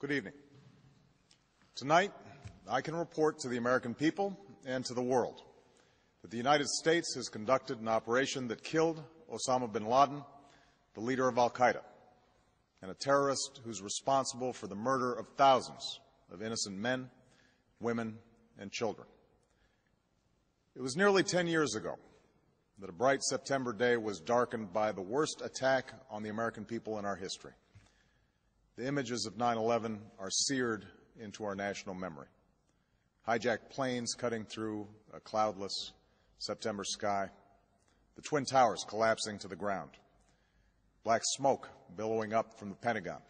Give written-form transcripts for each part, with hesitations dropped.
Good evening. Tonight, I can report to the American people and to the world that the United States has conducted an operation that killed Osama bin Laden, the leader of al-Qaeda, and a terrorist who's responsible for the murder of thousands of innocent men, women, and children. It was nearly 10 years ago that a bright September day was darkened by the worst attack on the American people in our history. The images of 9/11 are seared into our national memory. Hijacked planes cutting through a cloudless September sky, the Twin Towers collapsing to the ground, black smoke billowing up from the Pentagon,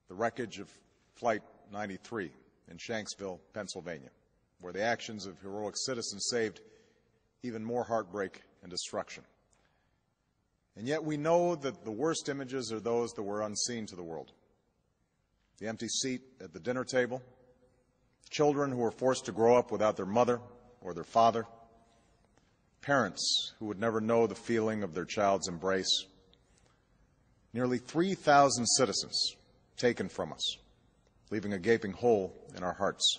the wreckage of Flight 93 in Shanksville, Pennsylvania, where the actions of heroic citizens saved even more heartbreak and destruction. And yet we know that the worst images are those that were unseen to the world. The empty seat at the dinner table, children who were forced to grow up without their mother or their father, parents who would never know the feeling of their child's embrace, nearly 3,000 citizens taken from us, leaving a gaping hole in our hearts.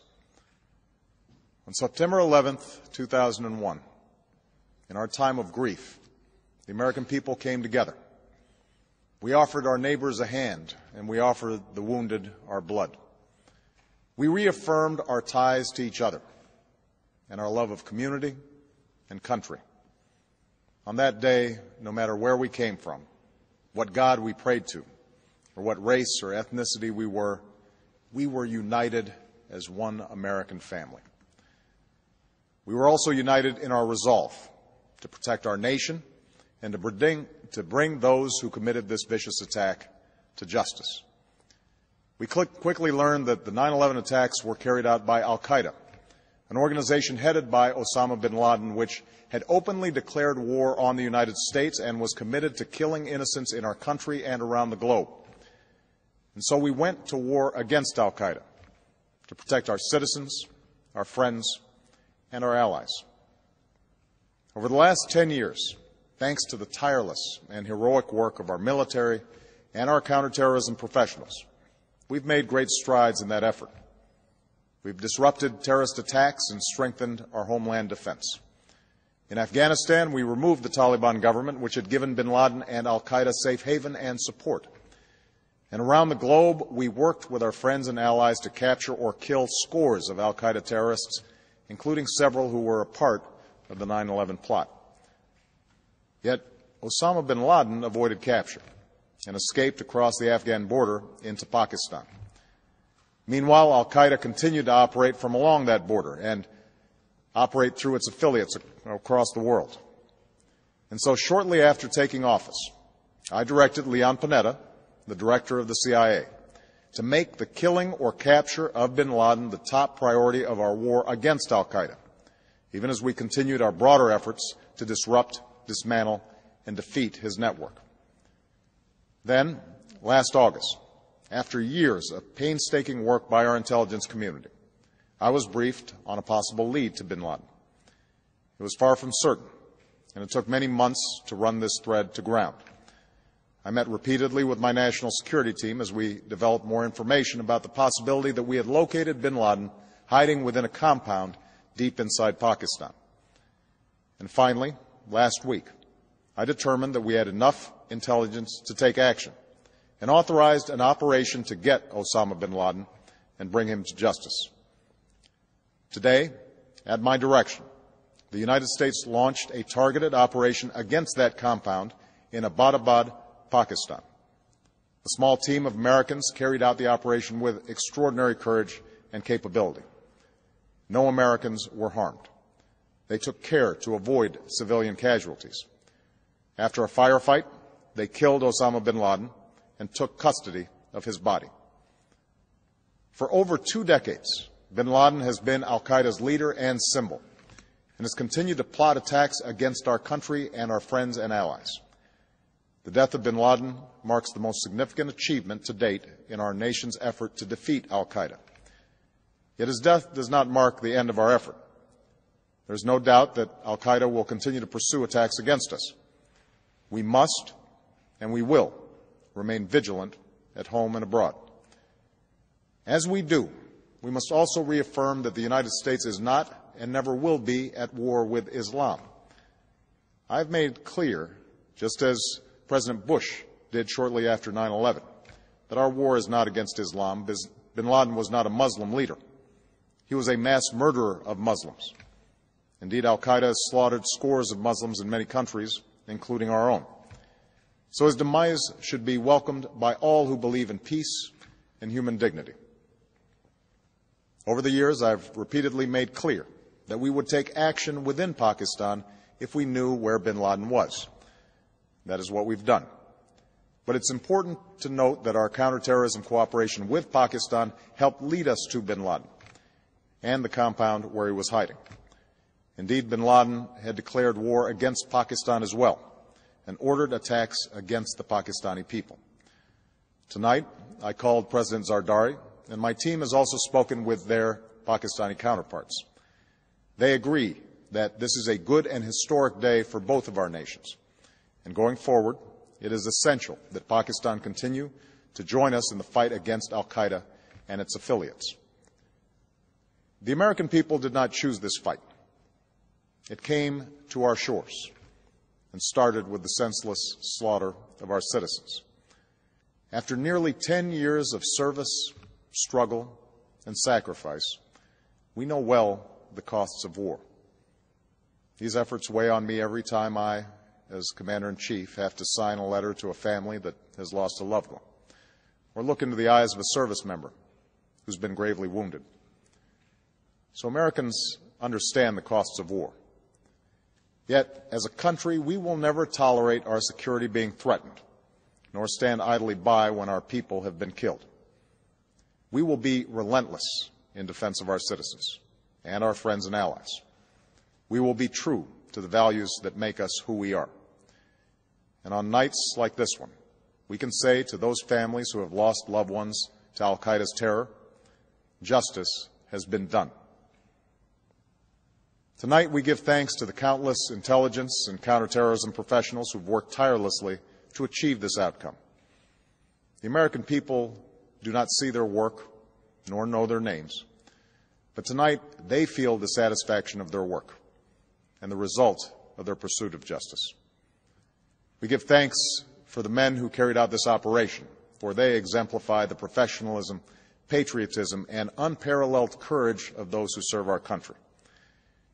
On September 11th, 2001, in our time of grief, the American people came together. We offered our neighbors a hand, and we offered the wounded our blood. We reaffirmed our ties to each other and our love of community and country. On that day, no matter where we came from, what God we prayed to, or what race or ethnicity we were united as one American family. We were also united in our resolve to protect our nation and to bring those who committed this vicious attack to justice. We quickly learned that the 9/11 attacks were carried out by al-Qaeda, an organization headed by Osama bin Laden, which had openly declared war on the United States and was committed to killing innocents in our country and around the globe. And so we went to war against al-Qaeda to protect our citizens, our friends, and our allies. Over the last 10 years, thanks to the tireless and heroic work of our military and our counterterrorism professionals, we've made great strides in that effort. We've disrupted terrorist attacks and strengthened our homeland defense. In Afghanistan, we removed the Taliban government, which had given bin Laden and al-Qaeda safe haven and support. And around the globe, we worked with our friends and allies to capture or kill scores of al-Qaeda terrorists, including several who were a part of the 9/11 plot. Yet Osama bin Laden avoided capture and escaped across the Afghan border into Pakistan. Meanwhile, al-Qaeda continued to operate from along that border and operate through its affiliates across the world. And so shortly after taking office, I directed Leon Panetta, the director of the CIA, to make the killing or capture of bin Laden the top priority of our war against al-Qaeda, even as we continued our broader efforts to disrupt, dismantle, and defeat his network. Then, last August, after years of painstaking work by our intelligence community, I was briefed on a possible lead to bin Laden. It was far from certain, and it took many months to run this thread to ground. I met repeatedly with my national security team as we developed more information about the possibility that we had located bin Laden hiding within a compound deep inside Pakistan. And finally, last week, I determined that we had enough intelligence to take action and authorized an operation to get Osama bin Laden and bring him to justice. Today, at my direction, the United States launched a targeted operation against that compound in Abbottabad, Pakistan. A small team of Americans carried out the operation with extraordinary courage and capability. No Americans were harmed. They took care to avoid civilian casualties. After a firefight, they killed Osama bin Laden and took custody of his body. For over 2 decades, bin Laden has been al-Qaeda's leader and symbol, and has continued to plot attacks against our country and our friends and allies. The death of bin Laden marks the most significant achievement to date in our nation's effort to defeat al-Qaeda. Yet his death does not mark the end of our effort. There is no doubt that al-Qaeda will continue to pursue attacks against us. We must and we will remain vigilant at home and abroad. As we do, we must also reaffirm that the United States is not and never will be at war with Islam. I've made clear, just as President Bush did shortly after 9/11, that our war is not against Islam. Bin Laden was not a Muslim leader. He was a mass murderer of Muslims. Indeed, al-Qaeda has slaughtered scores of Muslims in many countries, including our own. So his demise should be welcomed by all who believe in peace and human dignity. Over the years, I've repeatedly made clear that we would take action within Pakistan if we knew where bin Laden was. That is what we've done. But it's important to note that our counterterrorism cooperation with Pakistan helped lead us to bin Laden and the compound where he was hiding. Indeed, bin Laden had declared war against Pakistan as well and ordered attacks against the Pakistani people. Tonight, I called President Zardari, and my team has also spoken with their Pakistani counterparts. They agree that this is a good and historic day for both of our nations. And going forward, it is essential that Pakistan continue to join us in the fight against al-Qaeda and its affiliates. The American people did not choose this fight. It came to our shores and started with the senseless slaughter of our citizens. After nearly 10 years of service, struggle, and sacrifice, we know well the costs of war. These efforts weigh on me every time I, as Commander-in-Chief, have to sign a letter to a family that has lost a loved one, or look into the eyes of a service member who's been gravely wounded. So Americans understand the costs of war. Yet, as a country, we will never tolerate our security being threatened, nor stand idly by when our people have been killed. We will be relentless in defense of our citizens and our friends and allies. We will be true to the values that make us who we are. And on nights like this one, we can say to those families who have lost loved ones to al-Qaeda's terror, justice has been done. Tonight, we give thanks to the countless intelligence and counterterrorism professionals who've worked tirelessly to achieve this outcome. The American people do not see their work nor know their names, but tonight they feel the satisfaction of their work and the result of their pursuit of justice. We give thanks for the men who carried out this operation, for they exemplify the professionalism, patriotism, and unparalleled courage of those who serve our country.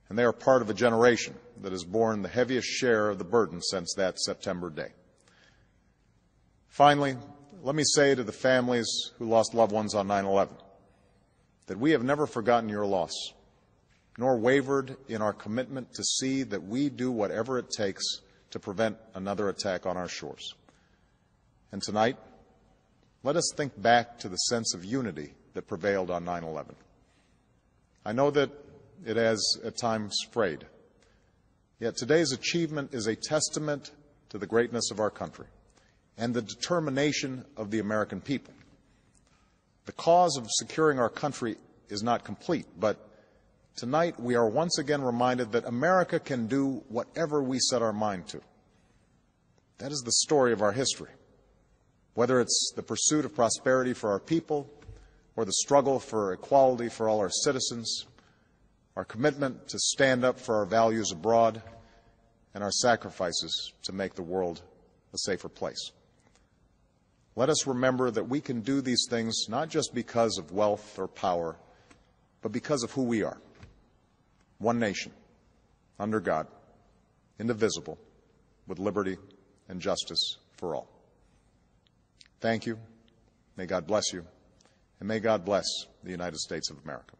And they are part of a generation that has borne the heaviest share of the burden since that September day. Finally, let me say to the families who lost loved ones on 9/11 that we have never forgotten your loss, nor wavered in our commitment to see that we do whatever it takes to prevent another attack on our shores. And tonight, let us think back to the sense of unity that prevailed on 9/11. I know that it has at times frayed, yet today's achievement is a testament to the greatness of our country and the determination of the American people. The cause of securing our country is not complete, but tonight we are once again reminded that America can do whatever we set our mind to. That is the story of our history. Whether it's the pursuit of prosperity for our people or the struggle for equality for all our citizens, our commitment to stand up for our values abroad, and our sacrifices to make the world a safer place. Let us remember that we can do these things not just because of wealth or power, but because of who we are. One nation, under God, indivisible, with liberty and justice for all. Thank you. May God bless you. And may God bless the United States of America.